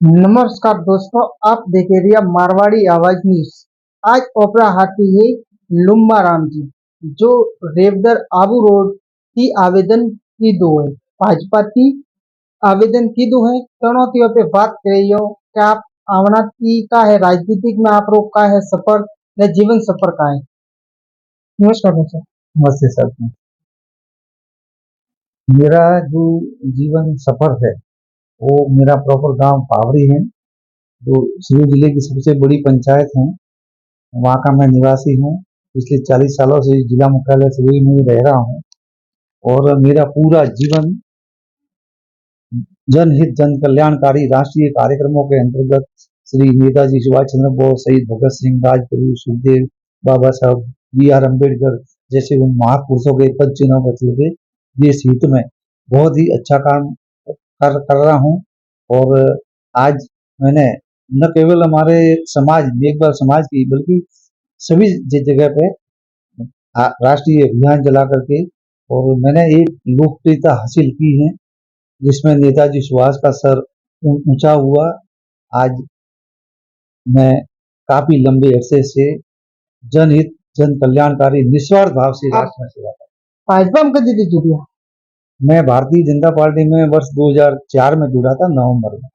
नमस्कार दोस्तों, आप देख रही है मारवाड़ी आवाज न्यूज। आज ओपरा हाथी है लुम्बा राम जी जो रेवदर आबू रोड की आवेदन की दो है भाजपा की आवेदन की दो है चुनौतियों पे बात कर रही हो। क्या आप आवना की का है राजनीतिक में आप लोग का है सफर या जीवन सफर का है। नमस्कार दोस्तों। नमस्ते सर। मेरा जो जीवन सफर है वो मेरा प्रॉपर गांव पावरी है जो सिवनी जिले की सबसे बड़ी पंचायत है। वहाँ का मैं निवासी हूँ। पिछले 40 सालों से जिला मुख्यालय सिवनी में रह रहा हूँ और मेरा पूरा जीवन जनहित जन कल्याणकारी राष्ट्रीय कार्यक्रमों के अंतर्गत श्री नेताजी सुभाष चंद्र बोस, शहीद भगत सिंह, राजगुरु, सुखदेव, बाबा साहब B.R. अम्बेडकर जैसे उन महापुरुषों के पद चिन्हों पर चल के देश हित में बहुत ही अच्छा काम कर रहा हूँ। और आज मैंने न केवल हमारे समाज देखभाल समाज की बल्कि सभी जगह पे राष्ट्रीय अभियान चला करके और मैंने एक लोकप्रियता हासिल की है जिसमें नेताजी सुभाष का सर ऊंचा हुआ। आज मैं काफी लंबे अरसे से जनहित जन कल्याणकारी निस्वार्थ भाव से राष्ट्र में सेवा कर। भाजपा में कभी जुड़िया। मैं भारतीय जनता पार्टी में वर्ष 2004 में जुड़ा था नवंबर में,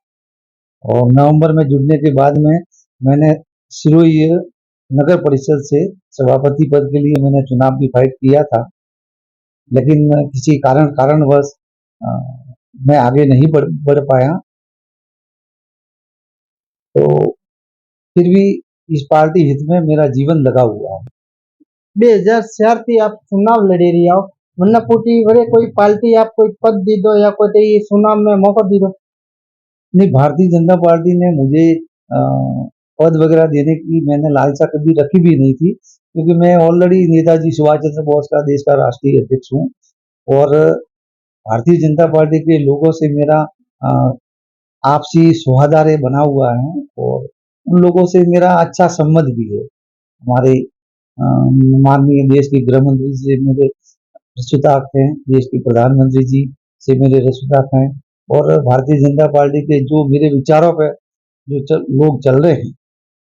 और नवंबर में जुड़ने के बाद में मैंने सिरोही नगर परिषद से सभापति पद के लिए मैंने चुनाव की फाइट किया था, लेकिन किसी कारणवश मैं आगे नहीं बढ़ पाया। तो फिर भी इस पार्टी हित में मेरा जीवन लगा हुआ है। 2004 थी आप चुनाव लड़ी रही हो वरना पोटी वरे कोई पार्टी आप कोई पद दी दो या कोई चुनाव में मौका दी दो। नहीं, भारतीय जनता पार्टी ने मुझे पद वगैरह देने की मैंने लालसा कभी रखी भी नहीं थी, क्योंकि मैं ऑलरेडी नेताजी सुभाष चंद्र बोस का देश का राष्ट्रीय अध्यक्ष हूँ और भारतीय जनता पार्टी के लोगों से मेरा आपसी सौहार्द बना हुआ है और उन लोगों से मेरा अच्छा संबंध भी है। हमारे माननीय देश के गृह मंत्री से मेरे रसूताक हैं, देश के प्रधानमंत्री जी से मेरे रसूताक हैं और भारतीय जनता पार्टी के जो मेरे विचारों पे लोग चल रहे हैं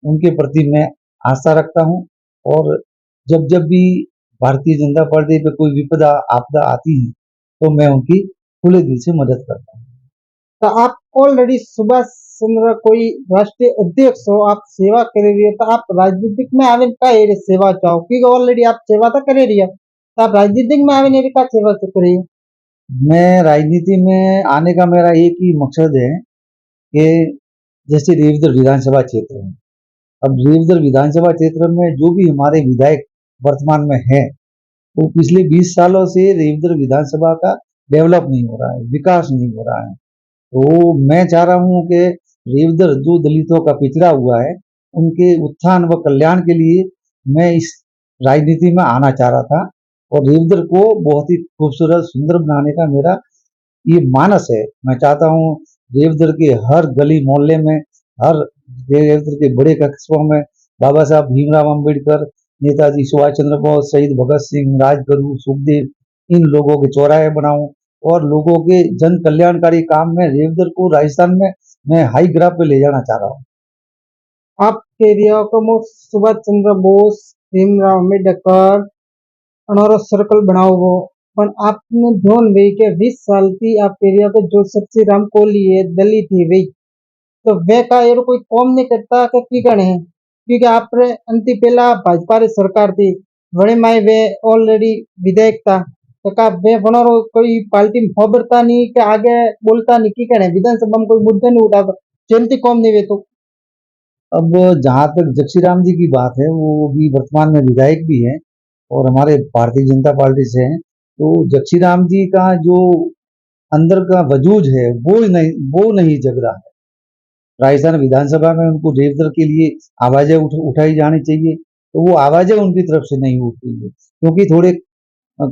उनके प्रति मैं आस्था रखता हूं। और जब भी भारतीय जनता पार्टी पे कोई विपदा आपदा आती है तो मैं उनकी खुले दिल से मदद करता हूँ। तो आप ऑलरेडी सुभाष चंद्र कोई राष्ट्रीय अध्यक्ष हो, आप सेवा कर रही है तो आप राजनीतिक में आवे का ये सेवा चाहो क्योंकि ऑलरेडी आप सेवा तो कर रही है तो आप राजनीतिक में आवे का सेवा कर रही है। मैं राजनीति में आने का मेरा एक ही मकसद है कि जैसे रेवदर विधानसभा क्षेत्र है, अब रेवदर विधानसभा क्षेत्र में जो भी हमारे विधायक वर्तमान में है तो पिछले 20 सालों से रेवदर विधानसभा का डेवलप नहीं हो रहा है, विकास नहीं हो रहा है। तो मैं चाह रहा हूँ कि रेवदर जो दलितों का पिछड़ा हुआ है उनके उत्थान व कल्याण के लिए मैं इस राजनीति में आना चाह रहा था और रेवदर को बहुत ही खूबसूरत सुंदर बनाने का मेरा ये मानस है। मैं चाहता हूँ रेवदर के हर गली मोहल्ले में, हर रेवदर के बड़े कस्बों में बाबा साहब भीमराव अम्बेडकर, नेताजी सुभाष चंद्र बोस, शहीद भगत सिंह, राजगुरु, सुखदेव इन लोगों के चौराहे बनाऊं और लोगों के जन कल्याणकारी काम में रेवदर को राजस्थान में मैं हाई ग्राफ पे ले जाना चाह रहा हूँ। आपके एरिया को सुभाष चंद्र बोस, भीमराव अम्बेडकर अनारो सर्कल बनाओ वो पर आपने ध्यान वे के 20 साल की आप एरिया पे जो सबसे राम कोहली है दलित ही वही तो वे का ये कोई कॉम नहीं करता कि गण है क्योंकि आप अंति पहला भाजपा री सरकार थी वड़े माए वे ऑलरेडी विधायक था तो का वे बनारो कोई पार्टी में खबरता नहीं कि आगे बोलता नहीं की गण है विधानसभा में कोई मुद्दा नहीं उठाता चलती कॉम नहीं वे तो। अब जहाँ तक जक्षीराम जी की बात है वो भी वर्तमान में विधायक भी है और हमारे भारतीय जनता पार्टी से हैं। तो जक्षीराम जी का जो अंदर का वजूद है वो नहीं जग रहा है। राजस्थान विधानसभा में उनको रेवदर के लिए आवाजें उठाई जानी चाहिए तो वो आवाजें उनकी तरफ से नहीं उठती है, क्योंकि थोड़े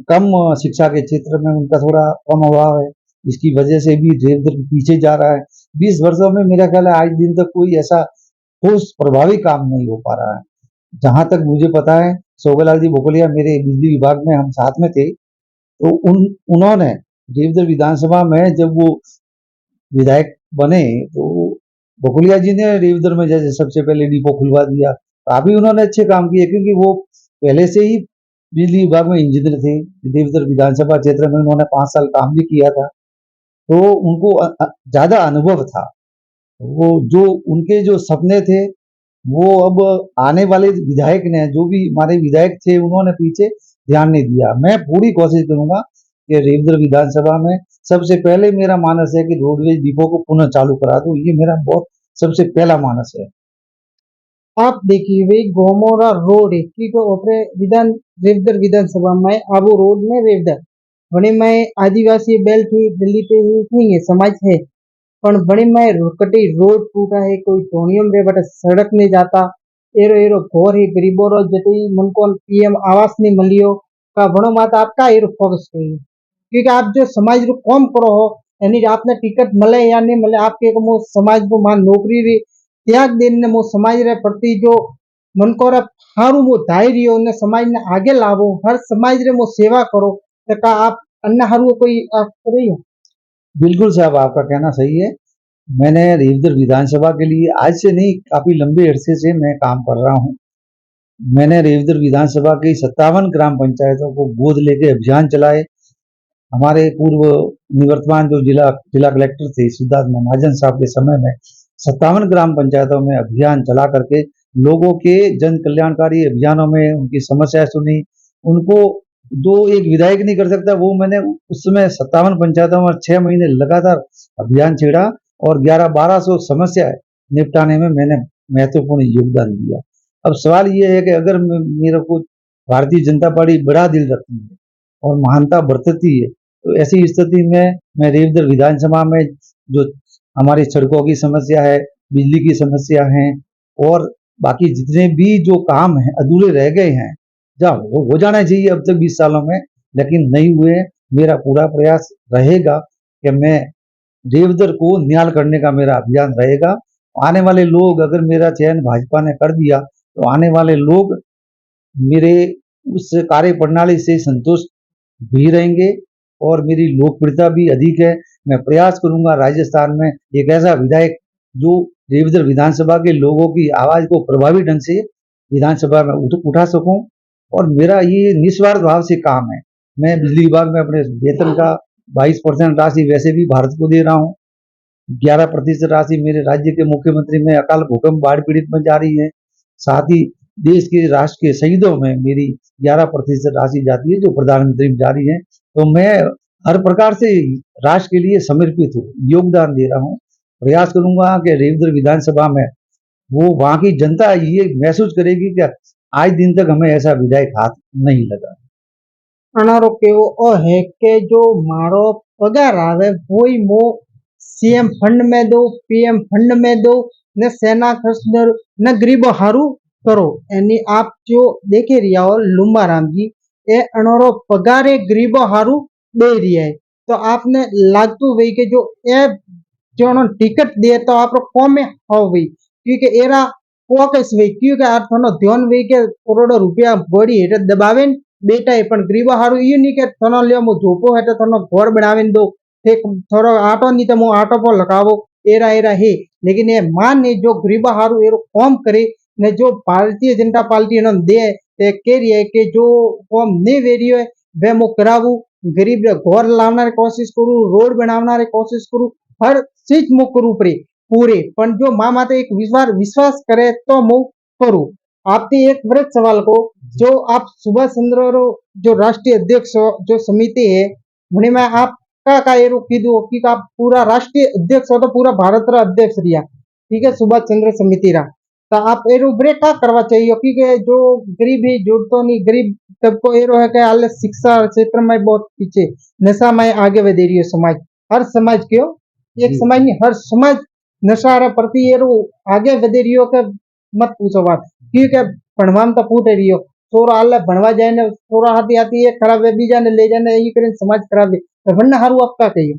कम शिक्षा के क्षेत्र में उनका थोड़ा कम अभाव है। इसकी वजह से भी रेवदर पीछे जा रहा है। 20 वर्षों में मेरा ख्याल है आज दिन तक कोई ऐसा ठोस प्रभावी काम नहीं हो पा रहा है। जहां तक मुझे पता है सोगलाल जी भोकलिया मेरे बिजली विभाग में हम साथ में थे, तो उन्होंने देवधर विधानसभा में जब वो विधायक बने तो बकुलिया जी ने रेवदर में जैसे सबसे पहले डिपो खुलवा दिया, काफी उन्होंने अच्छे काम किए क्योंकि वो पहले से ही बिजली विभाग में इंजीनियर थे। रेवदर विधानसभा क्षेत्र में उन्होंने 5 साल काम भी किया था, तो उनको ज्यादा अनुभव था। वो जो उनके जो सपने थे वो अब आने वाले विधायक ने, जो भी हमारे विधायक थे, उन्होंने पीछे ध्यान नहीं दिया। मैं पूरी कोशिश करूंगा कि रेवदर विधानसभा में सबसे पहले मेरा मानस है कि रोडवेज डिपो को पुनः चालू करा दूं। ये मेरा बहुत सबसे पहला मानस है। आप देखिए भाई गोमोरा रोड है की तो ओपरे विधान रेवदर विधानसभा में आबू रोड में रेवदर वणी में आदिवासी बेल्ट ही दिल्ली पे ही नहीं है समाज है पण वणी में कटी रोड टूटा है कोई टोनियम रे बटे सड़क नहीं जाता एरो एरो घोर ही गरीबो रो जटी मुनको पीएम आवास नहीं मिलियो का वणो मात आपका एरो फोकस करिए क्योंकि आप जो समाज रो काम करो हो यानी आपने टिकट मिले या नहीं मिले आपके को मो समाज को मान नौकरी री त्याग देने मो समाज रे प्रति जो मन को रे हारू मो धैर्य ने समाज ने आगे लावो हर समाज रे मो सेवा करो तो का आप अन्य हारू कोई आप करे हो बिल्कुल साहब, आपका कहना सही है। मैंने रेवदर विधानसभा के लिए आज से नहीं, काफी लंबे अरसे से मैं काम कर रहा हूँ। मैंने रेवदर विधानसभा की 57 ग्राम पंचायतों को गोद लेके अभियान चलाए। हमारे पूर्व निवर्तमान जो जिला जिला कलेक्टर थे सिद्धार्थ महाजन साहब के समय में 57 ग्राम पंचायतों में अभियान चला करके लोगों के जन कल्याणकारी अभियानों में उनकी समस्याएं सुनी। उनको जो एक विधायक नहीं कर सकता वो मैंने उस समय 57 पंचायतों में 6 महीने लगातार अभियान छेड़ा और 11-1200 समस्याएं निपटाने में मैंने महत्वपूर्ण योगदान दिया। अब सवाल ये है कि अगर मेरे को भारतीय जनता पार्टी बड़ा दिल रखती है और महानता बरतती है, तो ऐसी स्थिति में मैं रेवदर विधानसभा में जो हमारी सड़कों की समस्या है, बिजली की समस्या है और बाकी जितने भी जो काम हैं अधूरे रह गए हैं, जहाँ हो जाना चाहिए अब तक 20 सालों में, लेकिन नहीं हुए, मेरा पूरा प्रयास रहेगा कि मैं रेवदर को न्याल करने का मेरा अभियान रहेगा। आने वाले लोग, अगर मेरा चयन भाजपा ने कर दिया, तो आने वाले लोग मेरे उस कार्य प्रणाली से संतुष्ट भी रहेंगे और मेरी लोकप्रियता भी अधिक है। मैं प्रयास करूंगा राजस्थान में एक ऐसा विधायक जो रेवदर विधानसभा के लोगों की आवाज को प्रभावी ढंग से विधानसभा में उठा सकूं और मेरा ये निस्वार्थ भाव से काम है। मैं बिजली विभाग में अपने वेतन का 22% राशि वैसे भी भारत को दे रहा हूँ। 11% राशि मेरे राज्य के मुख्यमंत्री में अकाल भूकंप बाढ़ पीड़ित में जा रही है। साथ ही देश के राष्ट्र के शहीदों में मेरी 11% राशि जाती है जो प्रधानमंत्री में जा रही है। तो मैं हर प्रकार से राष्ट्र के लिए समर्पित हूँ, योगदान दे रहा हूँ। प्रयास करूंगा कि रेवदर विधानसभा में वो वहां की जनता ये महसूस करेगी कि आज दिन तक हमें ऐसा विधायक हाथ नहीं लगा। अनारो केवो ओ है कि जो मारो पगार आवे वही मो सीएम फंड में दो पीएम फंड में दो न सेना खर्च न गरीबो हारू करो यानी आप जो देखे रिया हो लुम्बा राम जी ए अनारो पगारे गरीबो हारू दे रिया है तो आपने लागतू वही के जो ए जो उन्होंने टिकट दिए तो आप कौन में हो वही क्योंकि एरा फोकस वही क्योंकि आप थोड़ा ध्यान वही के करोड़ों रुपया बड़ी हेठ दबावे बेटा है पण गरीबा हारू ये नहीं के थनो लियो मु झोपो है तो थनो घर बनावीने दो एक थोड़ो आटो नहीं तो मु आटो पर लगावो एरा एरा है लेकिन ये मान ने जो गरीबा हारू एरो काम करे ने जो भारतीय जनता पार्टी ने दे ते कह रही है कि जो काम नहीं दे रही है वे मु करावू गरीब रे घर लावना रे कोशिश करू रोड बनावना रे कोशिश करू हर चीज मु करू पड़े पूरे पण जो मां माते एक विश्वास विश्वास करे तो मु करू आपने एक वृत सवाल को जो आप सुभाष चंद्र जो राष्ट्रीय अध्यक्ष जो समिति है उन्हें में आप का ये कीधु कि आप पूरा राष्ट्रीय अध्यक्ष हो तो पूरा भारत रा अध्यक्ष रिया ठीक है सुभाष चंद्र समिति रा तो आप एरो ब्रेक का करवा चाहिए क्योंकि जो गरीब ही जुड़तो नहीं गरीब सबको एरो है कि हाल शिक्षा क्षेत्र में बहुत पीछे नशा में आगे बढ़ रही है समाज हर समाज क्यों एक समाज नहीं हर समाज नशा रे प्रति एरो आगे बढ़ रही हो के मत पूछो बात क्योंकि भणवाम तो पूछ रही हो छोरा हाल भणवा जाए ने छोरा हाथी आती है खराब है बीजा ने ले जाने ये करें समाज खराब है तो वरना हारू आपका कहिए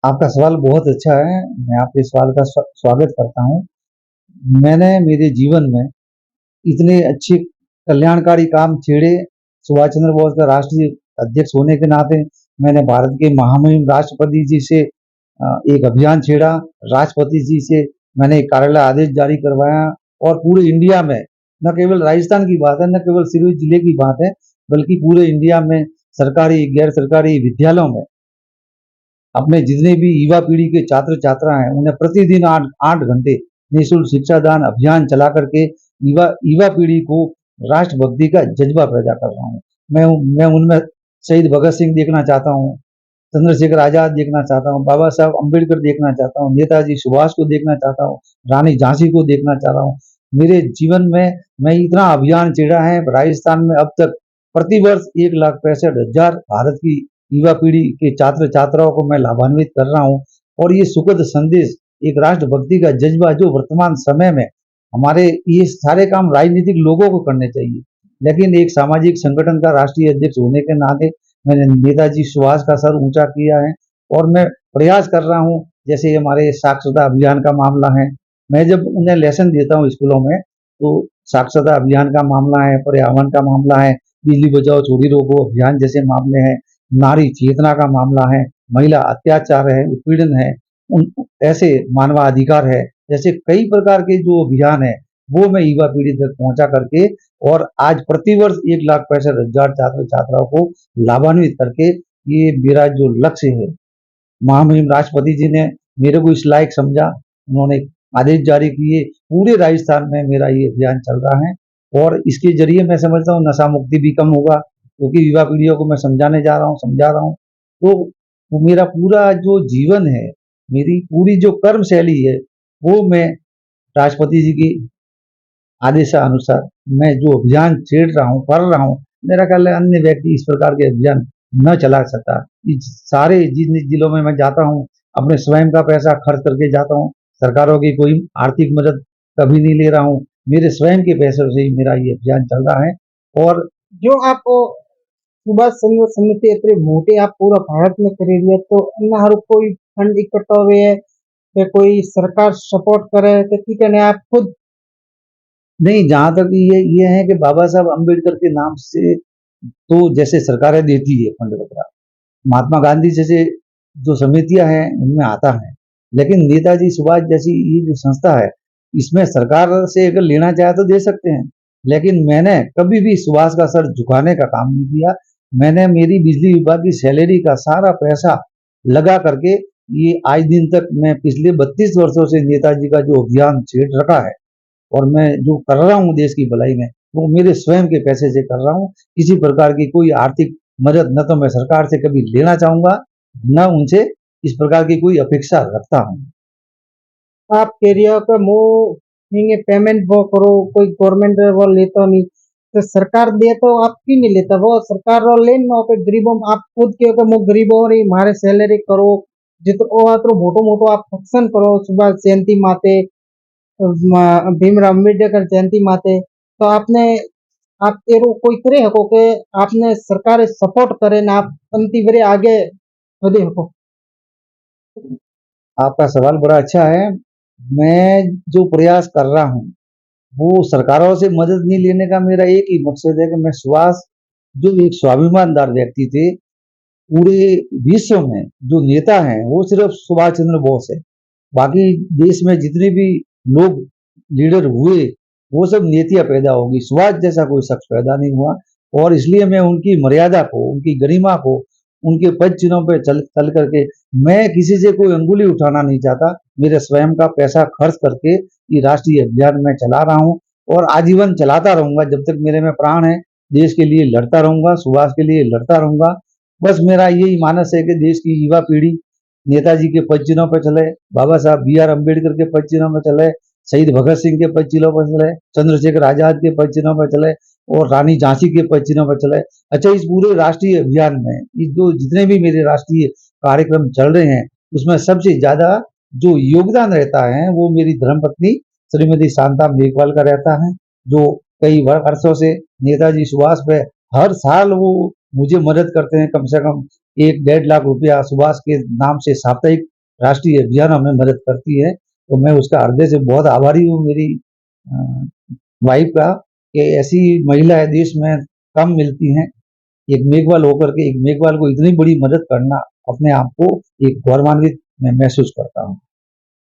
आपका सवाल बहुत अच्छा है, मैं आपके सवाल का स्वागत करता हूँ। मैंने मेरे जीवन में इतने अच्छे कल्याणकारी काम छेड़े। सुभाष चंद्र बोस का राष्ट्रीय अध्यक्ष होने के नाते मैंने भारत के महामहिम राष्ट्रपति जी से एक अभियान छेड़ा, राष्ट्रपति जी से मैंने एक कार्यालय आदेश जारी करवाया और पूरे इंडिया में, न केवल राजस्थान की बात है, न केवल सिरोही जिले की बात है, बल्कि पूरे इंडिया में सरकारी गैर सरकारी विद्यालयों में अपने जितने भी युवा पीढ़ी के छात्र छात्रा हैं उन्हें प्रतिदिन 8 घंटे निःशुल्क शिक्षा दान अभियान चला करके युवा युवा पीढ़ी को राष्ट्रभक्ति का जज्बा पैदा कर रहा हूँ। मैं उनमें शहीद भगत सिंह देखना चाहता हूँ, चंद्रशेखर आजाद देखना चाहता हूँ, बाबा साहब अम्बेडकर देखना चाहता हूँ, नेताजी सुभाष को देखना चाहता हूँ, रानी झांसी को देखना चाह रहा हूँ। मेरे जीवन में मैं इतना अभियान छेड़ा है राजस्थान में अब तक प्रतिवर्ष 1,65,000 भारत की युवा पीढ़ी के छात्र छात्राओं को मैं लाभान्वित कर रहा हूँ और ये सुखद संदेश एक राष्ट्रभक्ति का जज्बा जो वर्तमान समय में हमारे ये सारे काम राजनीतिक लोगों को करने चाहिए, लेकिन एक सामाजिक संगठन का राष्ट्रीय अध्यक्ष होने के नाते मैंने नेताजी सुभाष का सर ऊंचा किया है और मैं प्रयास कर रहा हूँ। जैसे हमारे साक्षरता अभियान का मामला है, मैं जब उन्हें लेसन देता हूँ स्कूलों में तो साक्षरता अभियान का मामला है, पर्यावरण का मामला है, बिजली बचाओ छोड़ी रोको अभियान जैसे मामले हैं, नारी चेतना का मामला है, महिला अत्याचार है, उत्पीड़न है, उन ऐसे मानवाधिकार है, जैसे कई प्रकार के जो अभियान है वो मैं युवा पीढ़ी तक पहुंचा करके और आज प्रतिवर्ष 1,65,000 छात्र छात्राओं को लाभान्वित करके ये मेरा जो लक्ष्य है, महामहिम राष्ट्रपति जी ने मेरे को इस लायक समझा, उन्होंने आदेश जारी किए, पूरे राजस्थान में मेरा ये अभियान चल रहा है और इसके जरिए मैं समझता हूँ नशा मुक्ति भी कम होगा क्योंकि युवा पीढ़ियों को मैं समझाने जा रहा हूँ, समझा रहा हूँ। तो मेरा पूरा जो जीवन है, मेरी पूरी जो कर्म शैली है, वो मैं राष्ट्रपति जी की आदेशानुसार मैं जो अभियान छेड़ रहा हूँ, कर रहा हूँ, मेरा ख्याल है अन्य व्यक्ति इस प्रकार के अभियान न चला सकता। इस सारे जिन जिलों में मैं जाता हूँ, अपने स्वयं का पैसा खर्च करके जाता हूँ, सरकारों की कोई आर्थिक मदद कभी नहीं ले रहा हूँ, मेरे स्वयं के पैसों से ही मेरा ये अभियान चल रहा है और जो आप सुभाष चंद्र समिति एतरी मोटी आप पूरा भारत में करी रही है तो अन्य हर कोई फंड इकट्ठा हुए है कि कोई सरकार सपोर्ट करे तो की कहने आप खुद नहीं, जहाँ तक ये है कि बाबा साहब अम्बेडकर के नाम से तो जैसे सरकारें देती है फंड वगैरह, महात्मा गांधी जैसे जो समितियां हैं उनमें आता है, लेकिन नेताजी सुभाष जैसी ये जो संस्था है इसमें सरकार से अगर लेना चाहे तो दे सकते हैं, लेकिन मैंने कभी भी सुभाष का सर झुकाने का काम नहीं किया। मैंने मेरी बिजली विभाग की सैलरी का सारा पैसा लगा करके ये आज दिन तक मैं पिछले 32 वर्षों से नेताजी का जो अभियान छेड़ रखा है और मैं जो कर रहा हूँ देश की भलाई में वो मेरे स्वयं के पैसे से कर रहा हूँ। किसी प्रकार की कोई आर्थिक मदद न तो मैं सरकार से कभी लेना चाहूंगा, न उनसे इस प्रकार की कोई अपेक्षा रखता हूँ। आप कह रही हो कि मु हिंगे पेमेंट वो करो कोई गवर्नमेंट वो लेता नहीं तो सरकार दे तो आप क्यों नहीं लेता वो सरकार रो लेन नो पे गरीबों में आप खुद कहो कि मु गरीबों री मारे सैलरी करो जितो आतरो मोटो मोटो आप फंक्शन करो सुभाष जयंती माते भीमराव अम्बेडकर जयंती माते तो आपने आप एरो कोई करे हको के आपने सरकार सपोर्ट करे ना आप अंति बरे आगे बढ़े हको आपका सवाल बड़ा अच्छा है। मैं जो प्रयास कर रहा हूँ वो सरकारों से मदद नहीं लेने का मेरा एक ही मकसद है कि मैं सुभाष जो एक स्वाभिमानदार व्यक्ति थे, पूरे विश्व में जो नेता हैं वो सिर्फ सुभाष चंद्र बोस है। बाकी देश में जितने भी लोग लीडर हुए वो सब नीतियां पैदा होगी, सुभाष जैसा कोई शख्स पैदा नहीं हुआ और इसलिए मैं उनकी मर्यादा को, उनकी गरिमा को, उनके पद चिन्हों पर चल करके मैं किसी से कोई अंगुली उठाना नहीं चाहता। मेरे स्वयं का पैसा खर्च करके ये राष्ट्रीय अभियान में चला रहा हूँ और आजीवन चलाता रहूंगा जब तक मेरे में प्राण है। देश के लिए लड़ता रहूंगा, सुभाष के लिए लड़ता रहूंगा। बस मेरा यही मानस है कि देश की युवा पीढ़ी नेताजी के पद चिन्हों पर चले, बाबा साहब बी आर अम्बेडकर के पद चिन्हों पर चले, शहीद भगत सिंह के पद चिन्हों पर चले, चंद्रशेखर आजाद के पद चिन्हों पर चले और रानी झांसी के पद चिन्हों पर चले। अच्छा, इस पूरे राष्ट्रीय अभियान में इस जो जितने भी मेरे राष्ट्रीय कार्यक्रम चल रहे हैं उसमें सबसे ज्यादा जो योगदान रहता है वो मेरी धर्मपत्नी श्रीमती शांता मेघवाल का रहता है, जो कई वर्षों से नेताजी सुभाष पे हर साल वो मुझे मदद करते हैं। कम से कम 1-1.5 लाख रुपया सुभाष के नाम से साप्ताहिक राष्ट्रीय अभियानों में मदद करती है, तो मैं उसका हृदय से बहुत आभारी हूँ मेरी वाइफ का कि ऐसी महिलाएं देश में कम मिलती हैं। एक मेघवाल होकर के एक मेघवाल को इतनी बड़ी मदद करना अपने आप को एक गौरवान्वित मैं महसूस करता हूँ।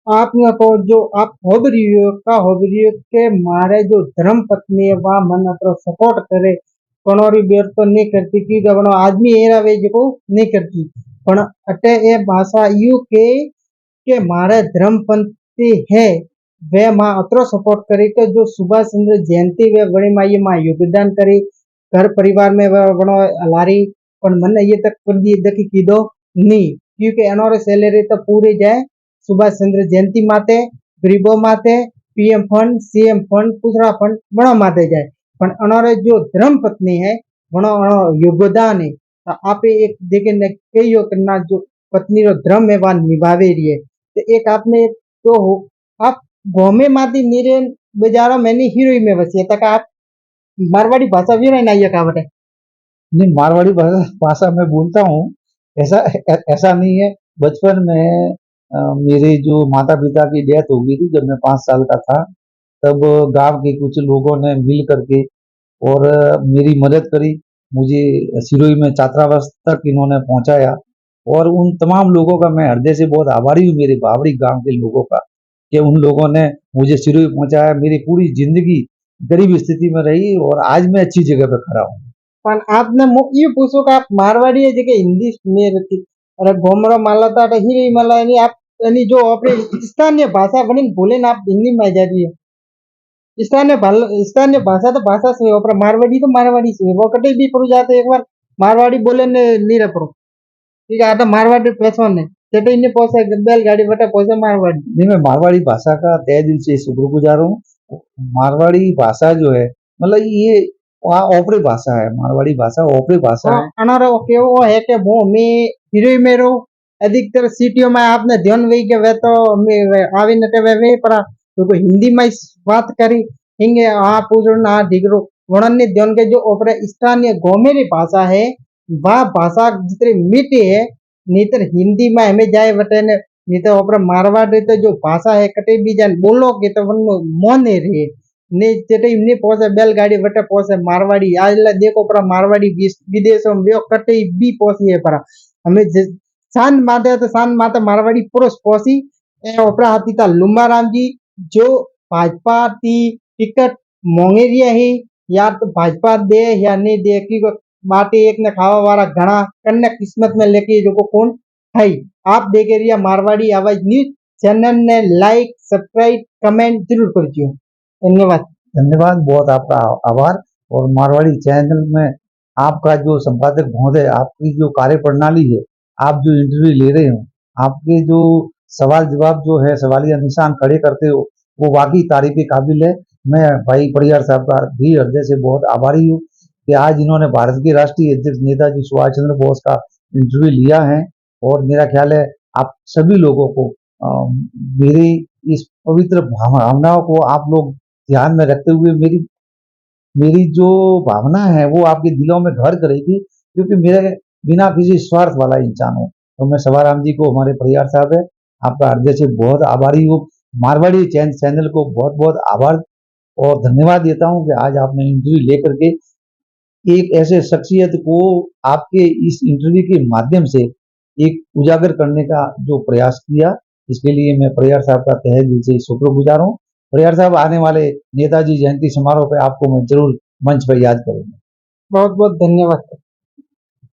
आपने को जो आप होबरियो के मारे जो धर्म पत्नी है वह मन अतरो सपोर्ट करे कोनोरी बेर तो नहीं करती कि गबनो आदमी एरा वे जो नहीं करती पण अटे ए भाषा यू के मारे धर्मपंथी है वे माँ अतरो सपोर्ट करे कि जो सुभाष चंद्र जयंती वे बड़ी माँ ये माँ योगदान करे घर परिवार में वह बनो हलारी पण मन ये तक कर दी दकी कीधो नहीं क्योंकि अनोरे सैलरी तो पूरी जाए सुभाष चंद्र जयंती माते गरीबों माते पीएम फंड सीएम फंड दूसरा फंड बड़ा माते जाए पण अनोरे जो धर्म पत्नी है बड़ो योगदान है तो आप एक देखे न कई करना जो पत्नी रो धर्म है वह निभावे रही है तो एक आपने तो हो आप गोमे माती नीरे बेचारो मैंने हीरोई में बसी तक आप मारवाड़ी भाषा भी नहीं नाइया का बटे नहीं, मारवाड़ी भाषा भाषा मैं बोलता हूँ। ऐसा ऐसा नहीं है। बचपन में मेरे जो माता पिता की डेथ हो गई थी जब मैं 5 साल का था, तब गांव के कुछ लोगों ने मिल करके और मेरी मदद करी। मुझे सिरोही में छात्रावास तक इन्होंने पहुंचाया और उन तमाम लोगों का मैं हृदय से बहुत आभारी हूँ, मेरे बावड़ी गांव के लोगों का, कि उन लोगों ने मुझे सिरोही पहुंचाया। मेरी पूरी जिंदगी गरीब स्थिति में रही और आज मैं अच्छी जगह पे खड़ा हूँ। पण आपने ये पूछो कि आप मारवाड़ी है जगह हिंदी में रहती अरे घोमरो माला था हीरे माला नहीं आप यानी जो अपने स्थानीय भाषा बनी बोले ना आप हिंदी में आ जा रही है स्थानीय भाषा तो भाषा से हो पर मारवाड़ी तो मारवाड़ी से वो कटे भी पड़ जाते एक बार मारवाड़ी बोले ने नहीं रह पड़ो ठीक है आता मारवाड़ी पैसों ने चटे इन्हें पहुंचे बैलगाड़ी बटा पहुंचे मारवाड़ी नहीं, मैं मारवाड़ी भाषा का तहे दिल से शुक्रगुजार हूँ। मारवाड़ी भाषा जो है मतलब ये वहाँ ओपरी भाषा है। मारवाड़ी भाषा ओपरी भाषा है। अनारा केवो है कि वो मैं हीरो मेरो अधिकतर सिटियों में आपने ध्यान वही के वे तो मैं आवे नटे वे पर तो हिंदी में बात करी हिंगे हाँ पूछो ना डिगरो वणन ने ध्यान के जो ओपरे स्थानीय गोमेरी भाषा है वह भाषा जितनी मीठी है नीतर हिंदी में हमें जाए बटे ने नहीं तो ओपरे मारवाड़ी तो जो भाषा है कटे भी जान बोलो के तो वन मोन नहीं रहे ने चटे इमने पहुंचे बैलगाड़ी बटे पहुंचे मारवाड़ी आज ला देखो पर मारवाड़ी विदेशों में वो कटे भी पहुंची है पर हमें शान माते तो शान माते मारवाड़ी पुरुष पहुंची ए ओपरा हाथी था लुम्बा राम जी जो भाजपा की टिकट मोंगेरिया ही या तो भाजपा दे या नहीं दे की माटी एक ने खावा वाला घना कन्या किस्मत में लेके जो को कौन है आप देखे रिया मारवाड़ी आवाज न्यूज चैनल ने लाइक सब्सक्राइब कमेंट जरूर कर दियो धन्यवाद धन्यवाद, बहुत आपका आभार। और मारवाड़ी चैनल में आपका जो संपादक महोदय, आपकी जो कार्य प्रणाली है, आप जो इंटरव्यू ले रहे हो, आपके जो सवाल जवाब जो है सवालिया निशान खड़े करते हो, वो वाकई तारीफ के काबिल है। मैं भाई परियार साहब का भी हृदय से बहुत आभारी हूँ कि आज इन्होंने भारत के राष्ट्रीय अध्यक्ष नेताजी सुभाष चंद्र बोस का इंटरव्यू लिया है। और मेरा ख्याल है आप सभी लोगों को मेरी इस पवित्र भावनाओं को आप लोग ध्यान में रखते हुए मेरी मेरी जो भावना है वो आपके दिलों में घर करेगी, क्योंकि मेरे बिना किसी स्वार्थ वाला इंसान हूँ। तो मैं सवाराम जी को, हमारे परिवार साहब है, आपका हृदय से बहुत आभारी हूँ। मारवाड़ी चैनल को बहुत बहुत आभार और धन्यवाद देता हूँ कि आज आपने इंटरव्यू लेकर के एक ऐसे शख्सियत को आपके इस इंटरव्यू के माध्यम से एक उजागर करने का जो प्रयास किया, इसके लिए मैं परियार साहब का तहे दिल से शुक्रगुजार हूँ। परियार साहब, आने वाले नेताजी जयंती समारोह पे आपको मैं जरूर मंच पर याद करूंगा। बहुत बहुत धन्यवाद।